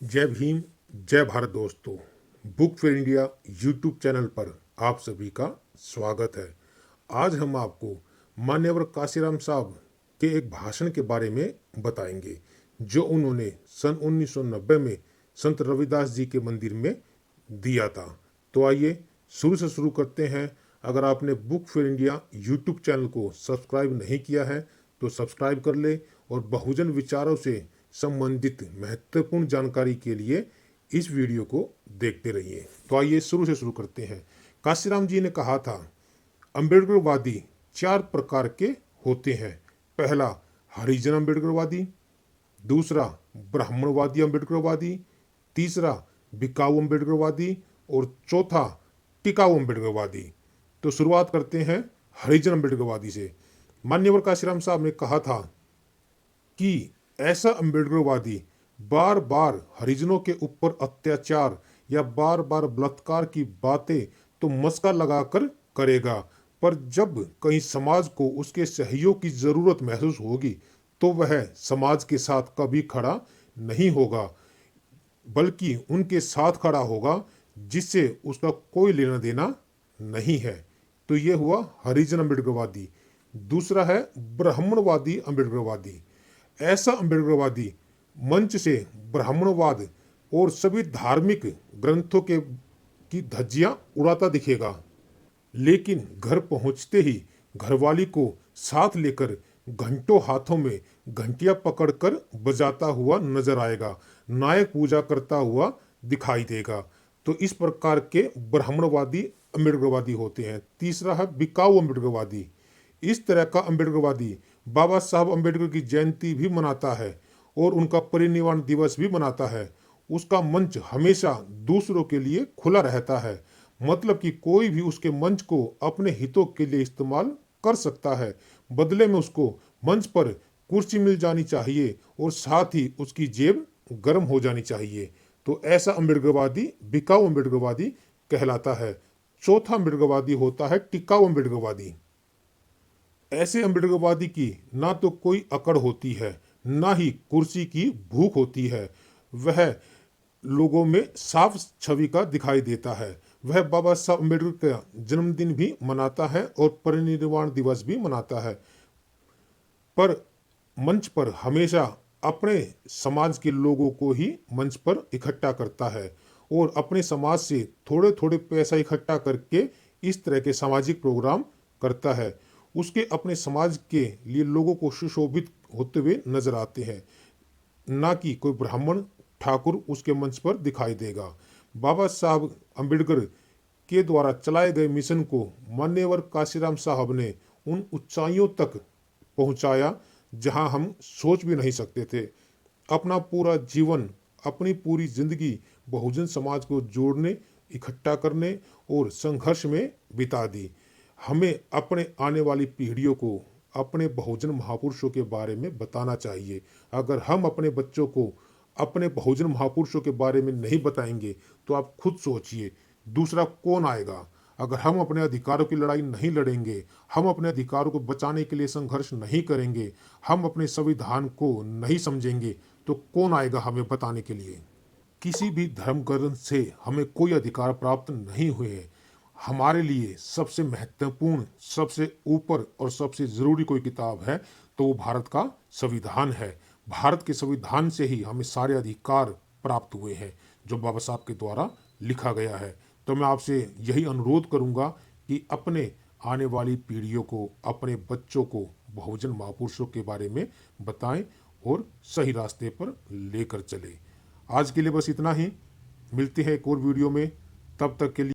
जय भीम, जय भारत दोस्तों। Book fair India YouTube channel पर आप सभी का स्वागत है। आज हम आपको मान्यवर काशीराम साहब के एक भाषण के बारे में बताएंगे जो उन्होंने सन 1990 में संत रविदास जी के मंदिर में दिया था। तो आइए शुरू से शुरू करते हैं। अगर आपने book fair India YouTube channel को सब्सक्राइब नहीं किया है तो सब्सक्राइब कर ले और बहुजन विचारों से संबंधित महत्वपूर्ण जानकारी के लिए इस वीडियो को देखते रहिए। तो आइए शुरू से शुरू करते हैं। काशीराम जी ने कहा था, अम्बेडकरवादी 4 प्रकार के होते हैं। पहला हरिजन अम्बेडकरवादी, दूसरा ब्राह्मणवादी अम्बेडकरवादी, तीसरा बिकाऊ अम्बेडकरवादी और चौथा टिकाऊ अम्बेडकरवादी। तो शुरुआत करते हैं हरिजन अम्बेडकरवादी से। मान्यवर काशीराम साहब ने कहा था कि ऐसा अम्बेडकरवादी बार बार हरिजनों के ऊपर अत्याचार या बार बार बलात्कार की बातें तो मस्का लगाकर करेगा, पर जब कहीं समाज को उसके सहयोग की जरूरत महसूस होगी तो वह समाज के साथ कभी खड़ा नहीं होगा, बल्कि उनके साथ खड़ा होगा जिससे उसका कोई लेना देना नहीं है। तो ये हुआ हरिजन अम्बेडकरवादी। दूसरा है ब्राह्मणवादी अम्बेडकरवादी। ऐसा अम्बेडकरवादी मंच से ब्राह्मणवाद और सभी धार्मिक ग्रंथों के की धज्जियां उड़ाता दिखेगा, लेकिन घर पहुंचते ही घरवाली को साथ लेकर घंटों हाथों में घंटियां पकड़कर बजाता हुआ नजर आएगा, नायक पूजा करता हुआ दिखाई देगा। तो इस प्रकार के ब्राह्मणवादी अम्बेडकरवादी होते हैं। तीसरा है बिकाऊ अम्बेडकरवादी। इस तरह का अम्बेडकरवादी बाबा साहब अम्बेडकर की जयंती भी मनाता है और उनका परिनिर्वाण दिवस भी मनाता है। उसका मंच हमेशा दूसरों के लिए खुला रहता है, मतलब कि कोई भी उसके मंच को अपने हितों के लिए इस्तेमाल कर सकता है। बदले में उसको मंच पर कुर्सी मिल जानी चाहिए और साथ ही उसकी जेब गर्म हो जानी चाहिए। तो ऐसा अम्बेडकरवादी बिकाऊ अम्बेडकरवादी कहलाता है। चौथा अम्बेडकरवादी होता है टिकाऊ अम्बेडकरवादी। ऐसे अम्बेडकरवादी की ना तो कोई अकड़ होती है, ना ही कुर्सी की भूख होती है। वह लोगों में साफ छवि का दिखाई देता है। वह बाबा साहब अम्बेडकर का जन्मदिन भी मनाता है और परिनिर्वाण दिवस भी मनाता है, पर मंच पर हमेशा अपने समाज के लोगों को ही मंच पर इकट्ठा करता है और अपने समाज से थोड़े थोड़े पैसा इकट्ठा करके इस तरह के सामाजिक प्रोग्राम करता है। उसके अपने समाज के लिए लोगों को सुशोभित होते हुए नजर आते हैं, ना कि कोई ब्राह्मण ठाकुर उसके मंच पर दिखाई देगा। बाबा साहब अम्बेडकर के द्वारा चलाए गए मिशन को मान्यवर काशीराम साहब ने उन ऊंचाइयों तक पहुंचाया जहां हम सोच भी नहीं सकते थे। अपना पूरा जीवन, अपनी पूरी जिंदगी बहुजन समाज को जोड़ने, इकट्ठा करने और संघर्ष में बिता दी। हमें अपने आने वाली पीढ़ियों को अपने बहुजन महापुरुषों के बारे में बताना चाहिए। अगर हम अपने बच्चों को अपने बहुजन महापुरुषों के बारे में नहीं बताएंगे तो आप खुद सोचिए दूसरा कौन आएगा। अगर हम अपने अधिकारों की लड़ाई नहीं लड़ेंगे, हम अपने अधिकारों को बचाने के लिए संघर्ष नहीं करेंगे, हम अपने संविधान को नहीं समझेंगे तो कौन आएगा हमें बताने के लिए। किसी भी धर्म ग्रंथ से हमें कोई अधिकार प्राप्त नहीं हुए हैं। हमारे लिए सबसे महत्वपूर्ण, सबसे ऊपर और सबसे जरूरी कोई किताब है तो वो भारत का संविधान है। भारत के संविधान से ही हमें सारे अधिकार प्राप्त हुए हैं जो बाबा साहब के द्वारा लिखा गया है। तो मैं आपसे यही अनुरोध करूंगा कि अपने आने वाली पीढ़ियों को, अपने बच्चों को बहुजन महापुरुषों के बारे में बताएं और सही रास्ते पर लेकर चले। आज के लिए बस इतना ही। मिलते हैं एक और वीडियो में, तब तक के लिए